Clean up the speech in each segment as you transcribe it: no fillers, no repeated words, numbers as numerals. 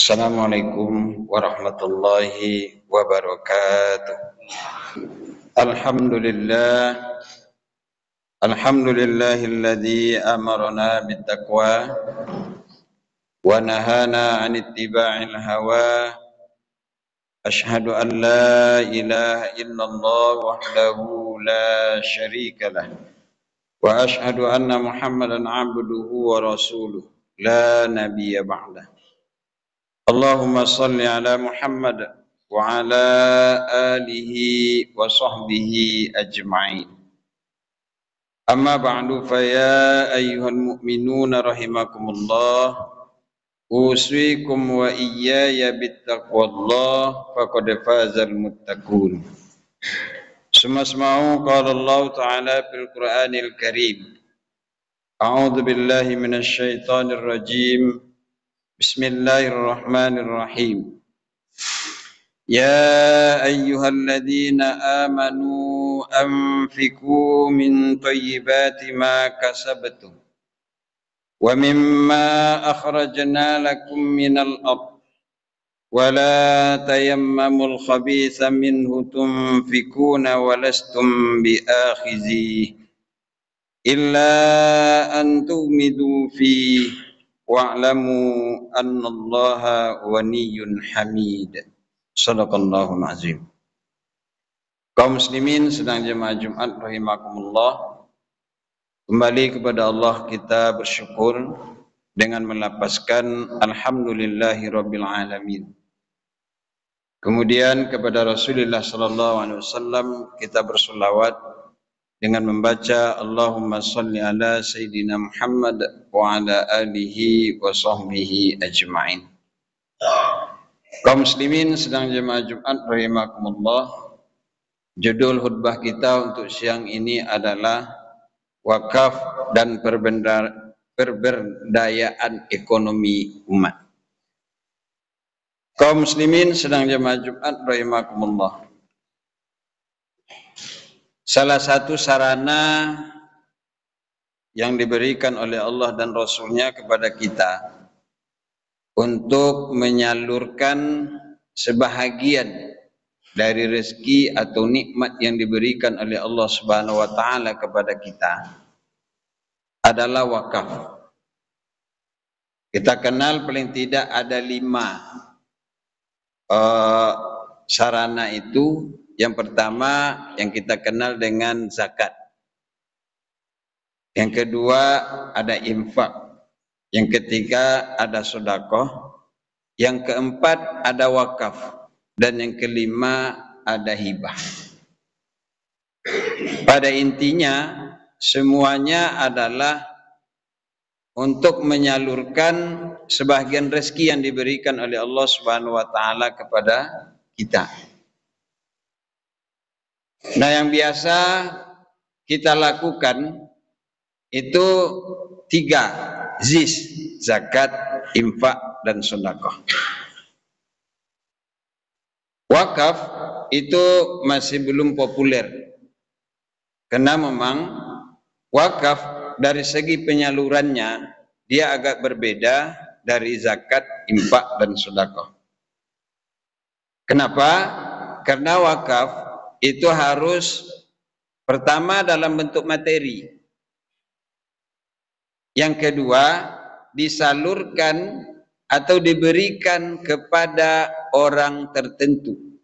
Assalamualaikum warahmatullahi wabarakatuh. Alhamdulillah, alhamdulillahilladzi amarna bittaqwa wa nahana 'an ittiba'il hawa. Ashhadu an la ilaha illallah wahdahu la syarika lah. Wa ashhadu anna Muhammadan 'abduhu wa rasuluh la nabiyya ba'dah. Allahumma salli ala Muhammad wa ala alihi wa sahbihi ajma'in. Amma ba'du fa ya ayyuhal mu'minuna rahimakumullah, usikum wa iyaya bittaqwallah faqad fazal muttaqun. Sumasma'u qala Allah ta'ala fil Qur'anil Karim. A'udzu billahi minasy syaithanir rajim. Bismillahirrahmanirrahim. Ya ayyuhalladzina amanu anfiqu min thayyibati ma kasabtum wa mimma akhrajna lakum minal ardh wa la tayammamul khabitha minhu tunfiquna wa lastum biakhidhihi illa an tughmidu fihi wa'lamu annallaha ghaniyyun hamid. Shadaqallahul azim. Kaum muslimin sedang jemaah Jumat rahimakumullah, kembali kepada Allah kita bersyukur dengan melapaskan alhamdulillahi rabbil alamin. Kemudian kepada Rasulullah sallallahu alaihi wasallam kita bersolawat dengan membaca Allahumma salli ala Sayyidina Muhammad wa ala alihi wa sahbihi ajma'in. Kaum muslimin sedang jemaah Jumat rahimakumullah, judul khutbah kita untuk siang ini adalah wakaf dan pemberdayaan ekonomi umat. Kaum muslimin sedang jemaah Jumat rahimakumullah, salah satu sarana yang diberikan oleh Allah dan Rasulnya kepada kita untuk menyalurkan sebahagian dari rezeki atau nikmat yang diberikan oleh Allah Subhanahu wa taala kepada kita adalah wakaf. Kita kenal paling tidak ada 5 sarana itu. Yang pertama yang kita kenal dengan zakat. Yang kedua ada infak. Yang ketiga ada sedekah. Yang keempat ada wakaf. Dan yang kelima ada hibah. Pada intinya semuanya adalah untuk menyalurkan sebagian rezeki yang diberikan oleh Allah Subhanahu wa taala kepada kita. Nah, yang biasa kita lakukan itu 3 zis: zakat, infak, dan sedekah. Wakaf itu masih belum populer karena memang wakaf dari segi penyalurannya dia agak berbeda dari zakat, infak, dan sedekah. Kenapa? Karena wakaf itu harus pertama dalam bentuk materi. Yang kedua disalurkan atau diberikan kepada orang tertentu.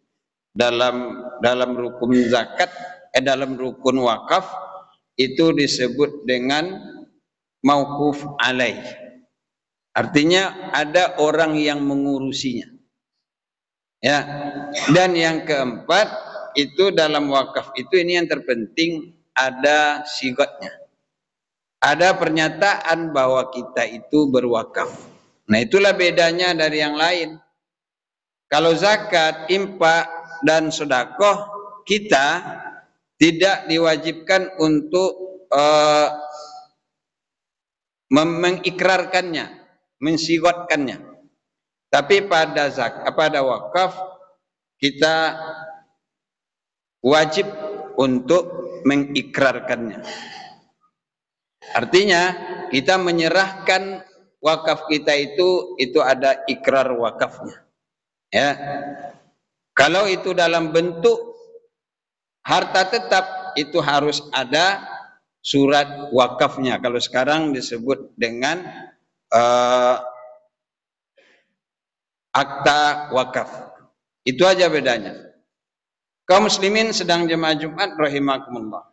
Dalam rukun zakat, dalam rukun wakaf itu disebut dengan mauquf alaih. Artinya ada orang yang mengurusinya. Ya. Dan yang keempat itu dalam wakaf itu ini yang terpenting ada sigatnya. Ada pernyataan bahwa kita itu berwakaf. Nah, itulah bedanya dari yang lain. Kalau zakat, infak, dan sedekah kita tidak diwajibkan untuk mengikrarkannya, mensigatkannya. Tapi pada wakaf kita wajib untuk mengikrarkannya. Artinya kita menyerahkan wakaf kita itu ada ikrar wakafnya. Ya. Kalau itu dalam bentuk harta tetap, itu harus ada surat wakafnya. Kalau sekarang disebut dengan akta wakaf. Itu aja bedanya. Kaum muslimin sedang jemaah Jumat rahimakumullah.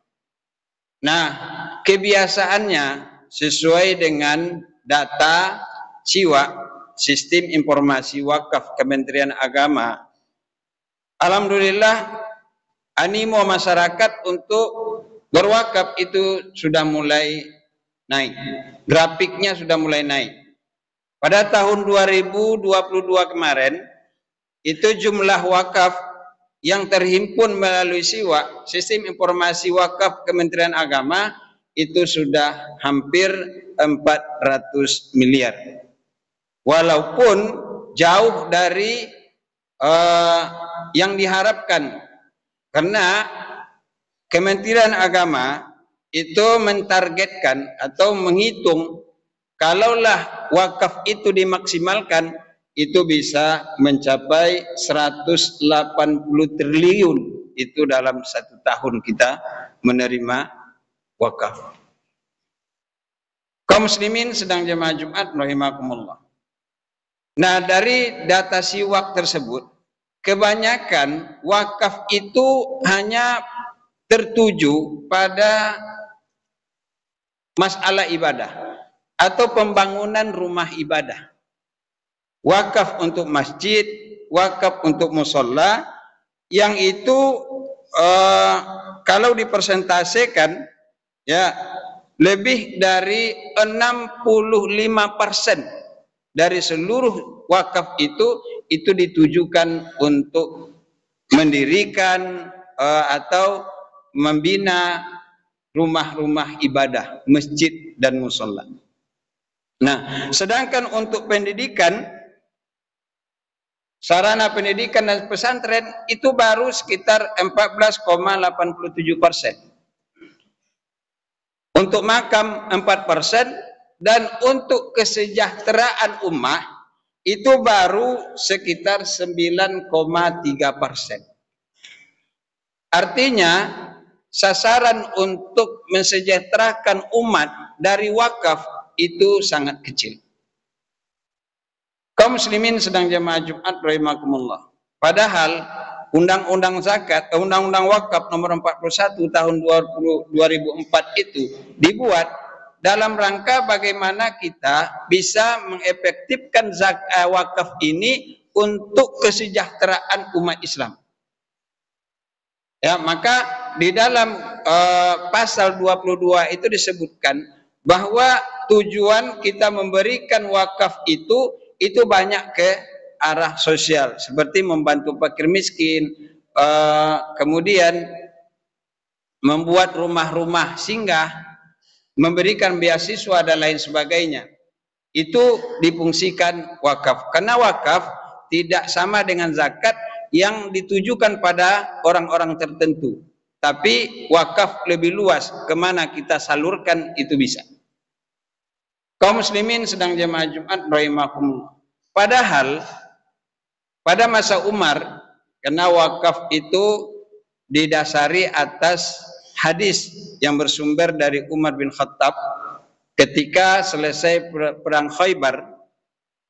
Nah, kebiasaannya sesuai dengan data SIWA, Sistem Informasi Wakaf Kementerian Agama, alhamdulillah animo masyarakat untuk berwakaf itu sudah mulai naik. Grafiknya sudah mulai naik. Pada tahun 2022 kemarin, itu jumlah wakaf yang terhimpun melalui SIWA, Sistem Informasi Wakaf Kementerian Agama, itu sudah hampir 400 miliar. Walaupun jauh dari yang diharapkan, karena Kementerian Agama itu mentargetkan atau menghitung kalaulah wakaf itu dimaksimalkan, itu bisa mencapai 180 triliun itu dalam 1 tahun kita menerima wakaf. Kaum muslimin sedang jemaah Jumat rahimakumullah. Nah, dari data SIWAK tersebut, kebanyakan wakaf itu hanya tertuju pada masalah ibadah atau pembangunan rumah ibadah. Wakaf untuk masjid, wakaf untuk musola, yang itu kalau dipersentasekan ya lebih dari 65% dari seluruh wakaf itu ditujukan untuk mendirikan atau membina rumah-rumah ibadah, masjid dan musola. Nah, sedangkan untuk pendidikan, sarana pendidikan dan pesantren itu baru sekitar 14,87%. Untuk makam 4%, dan untuk kesejahteraan ummah itu baru sekitar 9,3%. Artinya sasaran untuk mensejahterakan umat dari wakaf itu sangat kecil. Kaum muslimin sedang jemaah Jumat rahimakumullah. Padahal Undang-Undang Zakat, Undang-Undang Wakaf nomor 41 tahun 2004 itu dibuat dalam rangka bagaimana kita bisa mengefektifkan wakaf ini untuk kesejahteraan umat Islam. Ya, maka di dalam pasal 22 itu disebutkan bahwa tujuan kita memberikan wakaf itu banyak ke arah sosial, seperti membantu fakir miskin, kemudian membuat rumah-rumah singgah, memberikan beasiswa dan lain sebagainya. Itu difungsikan wakaf. Karena wakaf tidak sama dengan zakat yang ditujukan pada orang-orang tertentu, tapi wakaf lebih luas, kemana kita salurkan itu bisa. Kaum muslimin sedang jemaah Jumat rahimakumullah. Padahal pada masa Umar, karena wakaf itu didasari atas hadis yang bersumber dari Umar bin Khattab, ketika selesai perang Khaybar,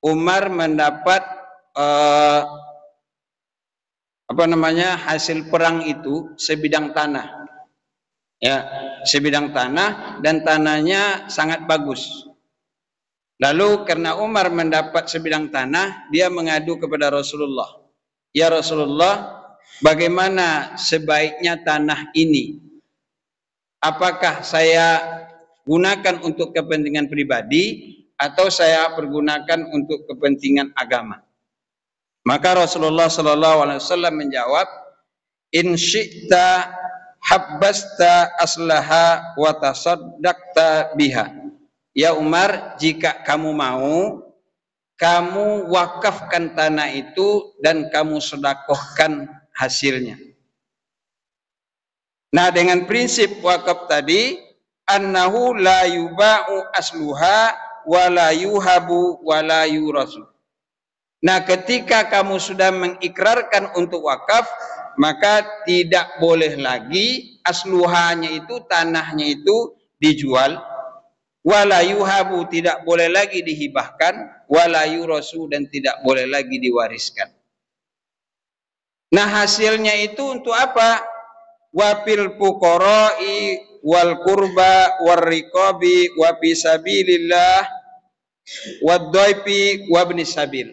Umar mendapat hasil perang itu sebidang tanah. Ya, sebidang tanah, dan tanahnya sangat bagus. Lalu karena Umar mendapat sebidang tanah, dia mengadu kepada Rasulullah. Ya Rasulullah, bagaimana sebaiknya tanah ini? Apakah saya gunakan untuk kepentingan pribadi atau saya pergunakan untuk kepentingan agama? Maka Rasulullah SAW menjawab, in syi'ta habbasta aslaha wa tasaddaqta biha. Ya Umar, jika kamu mau, kamu wakafkan tanah itu dan kamu sedekahkan hasilnya. Nah, dengan prinsip wakaf tadi, annahu la yuba'u asluha wala yuhabu wala yurasu. Nah, ketika kamu sudah mengikrarkan untuk wakaf, maka tidak boleh lagi asluhanya itu, tanahnya itu dijual, wala yuhabu, tidak boleh lagi dihibahkan, wala yurasu, dan tidak boleh lagi diwariskan. Nah, hasilnya itu untuk apa? Wafil fuqara'i wal qurba war riqabi wa fi sabilillah wad dhaifi wa ibnis sabil.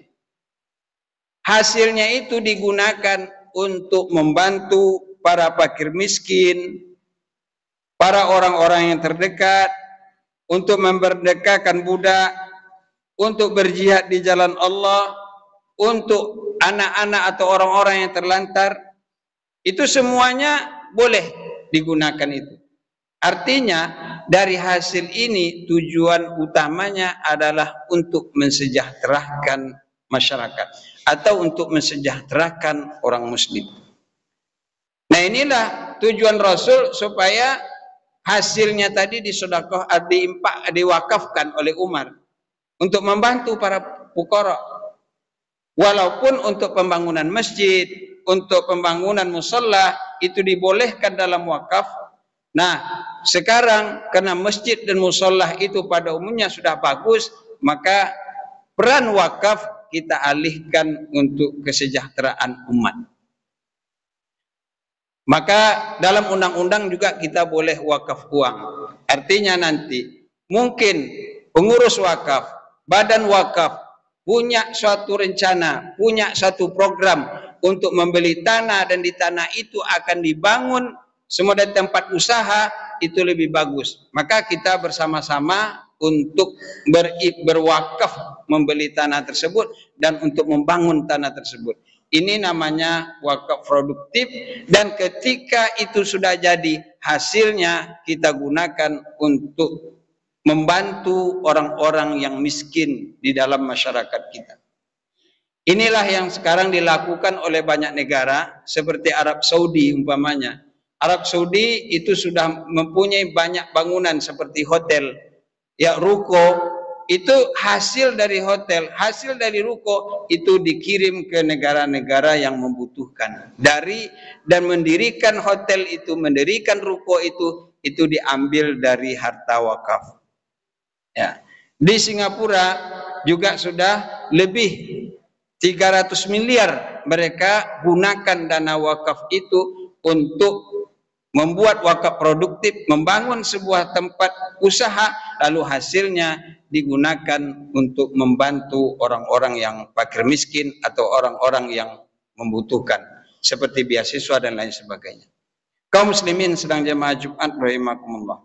Hasilnya itu digunakan untuk membantu para fakir miskin, para orang-orang yang terdekat, untuk memerdekakan budak, untuk berjihad di jalan Allah, untuk anak-anak atau orang-orang yang terlantar. Itu semuanya boleh digunakan itu. Artinya dari hasil ini tujuan utamanya adalah untuk mensejahterakan masyarakat atau untuk mensejahterakan orang muslim. Nah, inilah tujuan Rasul supaya hasilnya tadi disedekah, diwakafkan oleh Umar untuk membantu para fuqara. Walaupun untuk pembangunan masjid, untuk pembangunan musalla itu dibolehkan dalam wakaf. Nah, sekarang karena masjid dan musalla itu pada umumnya sudah bagus, maka peran wakaf kita alihkan untuk kesejahteraan umat. Maka dalam undang-undang juga kita boleh wakaf uang. Artinya nanti mungkin pengurus wakaf, badan wakaf punya suatu rencana, punya satu program untuk membeli tanah, dan di tanah itu akan dibangun semua dari tempat usaha, itu lebih bagus. Maka kita bersama-sama untuk berwakaf membeli tanah tersebut dan untuk membangun tanah tersebut. Ini namanya wakaf produktif, dan ketika itu sudah jadi, hasilnya kita gunakan untuk membantu orang-orang yang miskin di dalam masyarakat kita. Inilah yang sekarang dilakukan oleh banyak negara seperti Arab Saudi umpamanya. Arab Saudi itu sudah mempunyai banyak bangunan seperti hotel, ya ruko. Itu hasil dari hotel, hasil dari ruko itu dikirim ke negara-negara yang membutuhkan. Dan mendirikan hotel itu, mendirikan ruko itu diambil dari harta wakaf. Ya. Di Singapura juga sudah lebih 300 miliar mereka gunakan dana wakaf itu untuk membuat wakaf produktif, membangun sebuah tempat usaha, lalu hasilnya digunakan untuk membantu orang-orang yang fakir miskin atau orang-orang yang membutuhkan, seperti beasiswa dan lain sebagainya. Kaum muslimin sedang jemaah Jumat rahimakumullah.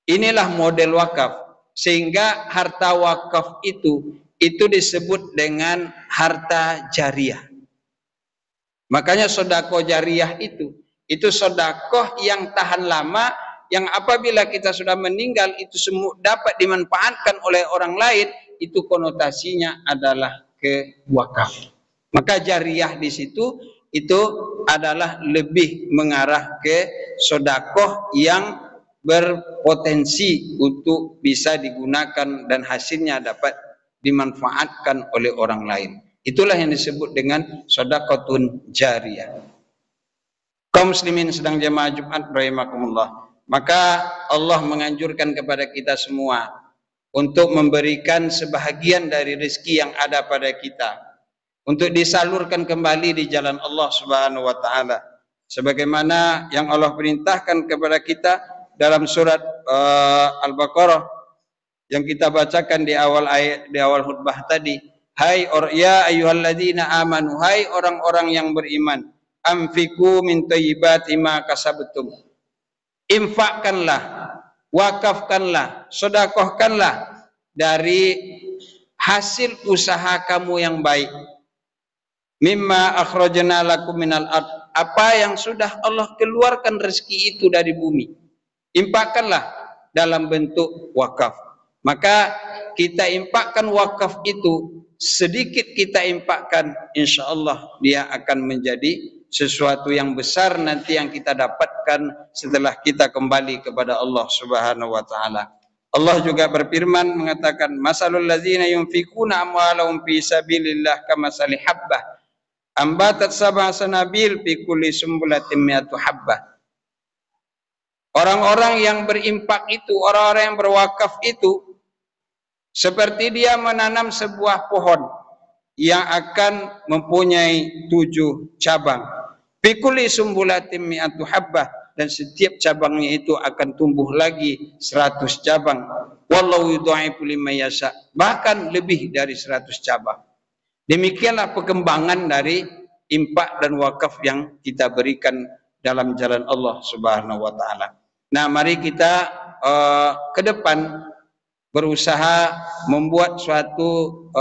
Inilah model wakaf, sehingga harta wakaf itu disebut dengan harta jariah. Makanya sedekah jariah itu sedekah yang tahan lama, yang apabila kita sudah meninggal itu semua dapat dimanfaatkan oleh orang lain, itu konotasinya adalah ke wakaf. Maka jariah di situ itu adalah lebih mengarah ke sedekah yang berpotensi untuk bisa digunakan dan hasilnya dapat dimanfaatkan oleh orang lain. Itulah yang disebut dengan sedekahun jariyah. Kaum muslimin sedang jemaah Jumat rahimakumullah. Maka Allah menganjurkan kepada kita semua untuk memberikan sebahagian dari rezeki yang ada pada kita untuk disalurkan kembali di jalan Allah Subhanahu wa taala, sebagaimana yang Allah perintahkan kepada kita dalam surat Al-Baqarah yang kita bacakan di awal khutbah tadi. Ya ayyuhalladzina amanu, hai orang-orang yang beriman, anfiqu min thayyibati ma kasabtum. Infakkanlah, wakafkanlah, sedekahkanlah dari hasil usaha kamu yang baik. Mimma akhrajna lakum minal ard, apa yang sudah Allah keluarkan rezeki itu dari bumi. Infakkanlah dalam bentuk wakaf. Maka kita infakkan wakaf itu, sedikit kita infakkan, insyaallah dia akan menjadi sesuatu yang besar nanti yang kita dapatkan setelah kita kembali kepada Allah Subhanahu wa taala. Allah juga berfirman mengatakan, masalul ladzina yunfikuna amwalahum fi sabilillah kamasali habbah ambatat sab'a sanabil fi kulli sumbulatin mi'atu habbah. Orang-orang yang berimpak itu, orang-orang yang berwakaf itu, seperti dia menanam sebuah pohon yang akan mempunyai 7 cabang. Fi kulli sumbulatin mi'atu habbah, dan setiap cabangnya itu akan tumbuh lagi 100 cabang. Wallahu yudha'ifu liman yasha, bahkan lebih dari 100 cabang. Demikianlah perkembangan dari impak dan wakaf yang kita berikan dalam jalan Allah Subhanahu wa taala. Nah, mari kita ke depan berusaha membuat suatu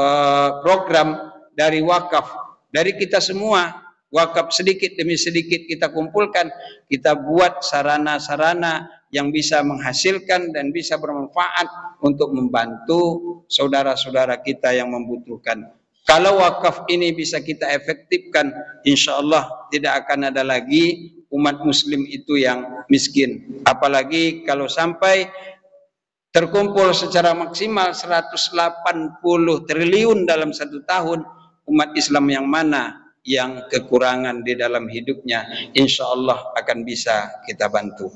program dari wakaf dari kita semua. Wakaf sedikit demi sedikit kita kumpulkan, kita buat sarana-sarana yang bisa menghasilkan dan bisa bermanfaat untuk membantu saudara-saudara kita yang membutuhkan. Kalau wakaf ini bisa kita efektifkan, insya Allah tidak akan ada lagi umat muslim itu yang miskin. Apalagi kalau sampai terkumpul secara maksimal 180 triliun dalam 1 tahun, umat Islam yang mana yang kekurangan di dalam hidupnya, insya Allah akan bisa kita bantu.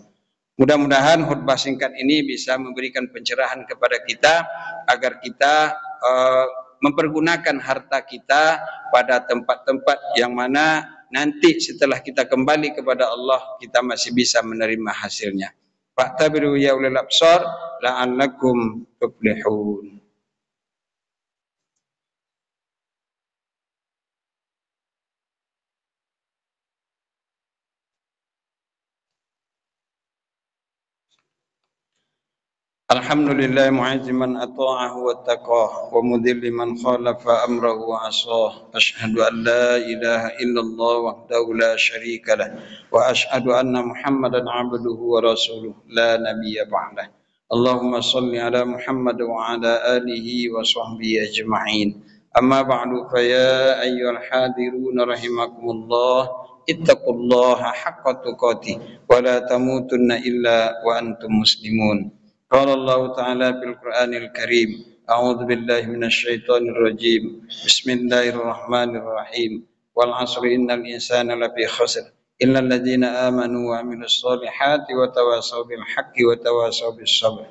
Mudah-mudahan khutbah singkat ini bisa memberikan pencerahan kepada kita agar kita mempergunakan harta kita pada tempat-tempat yang mana nanti setelah kita kembali kepada Allah kita masih bisa menerima hasilnya. Fa'tabiru ya ulil absar la'allakum tuflihun. Alhamdulillah mu'izzi man ata'ahu wa taqah wa mudhilli man khalafa amrahu wa asah. Ashhadu an la ilaha illallah wahdahu la syarika lah wa ashhadu anna Muhammadan abduhu wa rasuluh la nabiyya ba'dah. Allahumma salli ala Muhammad wa ala alihi wa sahbihi ajma'in. Amma ba'du, fa ya ayyuhal hadirun rahimakumullah, ittaqullaha haqqa tuqatih wa la tamutunna illa wa antum muslimun. Qala Allah Ta'ala fil Qur'anil Karim, a'udzu billahi minasy syaithanir rajim. Bismillahirrahmanirrahim. Wal 'asri innal insana lafi khusr illal ladzina amanu wa 'amilus solihati wa tawasaw bil haqqi wa tawasaw bis sabr.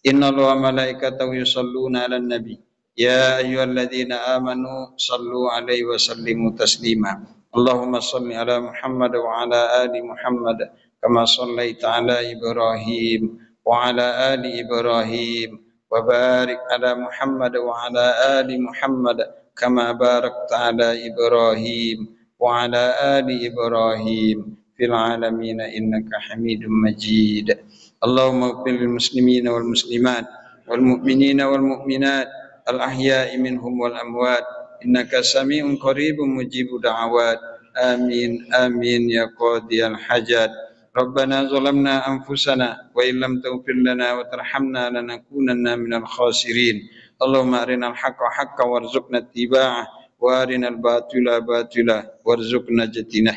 Innallaha wa malaikatahu yusholluna 'alan nabi. Ya ayyuhalladzina amanu shallu 'alaihi wa sallimu taslima. Allahumma shalli 'ala Muhammad wa 'ala ali Muhammad kama shallaita 'ala Ibrahim wa ala ali Ibrahim wa barik ala Muhammad wa ala ali Muhammad kama barakta ala Ibrahim wa ala ali Ibrahim fil alamin innaka Hamidum Majid. Allahumma ighfir lil muslimina wal muslimat wal mu'minina wal mu'minat al ahya'i minhum wal amwat innaka sami'un qaribun mujibud da'awat. Amin amin ya qadiyal hajat. Rabbana zalamna anfusana wa illam taghfir lana wa tarhamna lanakunanna minal khasirin. Allahumma arinal haqqa haqqan warzuqna ittiba'ah wa arinal batila batila warzuqna ijtinah.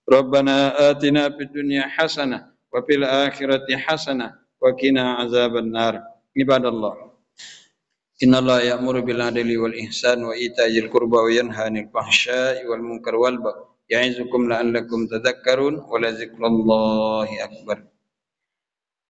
Rabbana atina fid dunya hasanah wa fil akhirati hasanah wa qina azaban nar. Ibadallah. Innallaha ya'muru bil adli wal ihsan wa ita'il qurba wa yanha 'anil fahsya'i wal munkar wal baghi. Ya'izukum la'allakum tadhakkarun wa la dzikrullahi akbar.